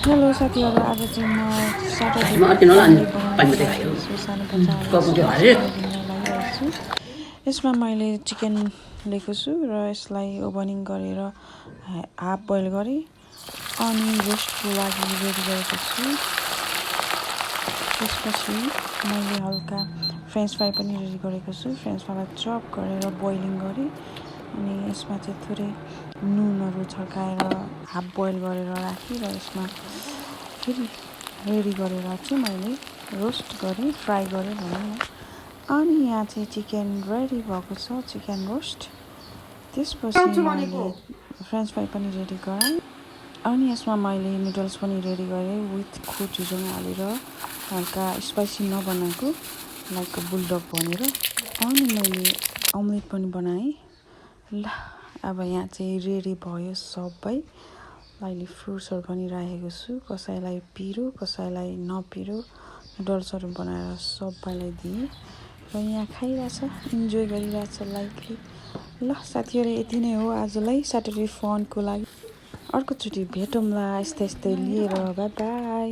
Hello साथीहरू, आज चाहिँ म स्याटरडे म अर्किनु होला अनि पनिर पानी बनाउनु मात्रै खायो लागिरहेछु। सानो बच्चाहरूलाई कप मात्रै स्न्याक्स खायो बनाइदिन लागिरहेछु। यसमा मैले चिकन लिएको छु र यसलाई ओभनिङ गरेर हाफ बोइल गरेँ अनि रोस्टको लागि रेडी गरेको छु। त्यसपछि मैले हल्का फ्रेन्च फ्राई पनि रेडी गरेको छु। फ्रेन्च फ्राईलाई चप गरेर बोइलिङ गरेँ अनि यसमा चाहिँ थोरै नुनहरू छर्काएर हाफ बोइल गरेर राखेँ र यसमा फेरि रेडी गरेर चाहिँ मैले रोस्ट गरेँ, फ्राई गरेँ भनौँ न। अनि यहाँ चाहिँ चिकन रेडी भएको छ, चिकन रोस्ट। त्यसपछि मैले फ्रेन्च फ्राई पनि रेडी गराएँ अनि यसमा मैले नुडल्स पनि रेडी गरेँ विथ खोचुजङ हालेर, हल्का स्पाइसी नबनाएको लाइक बुलडग भनेर। अनि मैले अमलेट पनि बनाएँ। ल अब यहाँ चाहिँ रेडी भयो सबै। अहिले फ्रुट्सहरू पनि राखेको छु, कसैलाई पिरो कसैलाई नपिरो नुडल्सहरू बनाएर सबैलाई दिएँ र यहाँ खाइरहेछ, इन्जोय गरिरहेछ लाइफली। ल साथीहरू, यति नै हो आजलाई स्याटरडे फनको लागि। अर्कोचोटि भेटौँला यस्तै यस्तै लिएर। By by.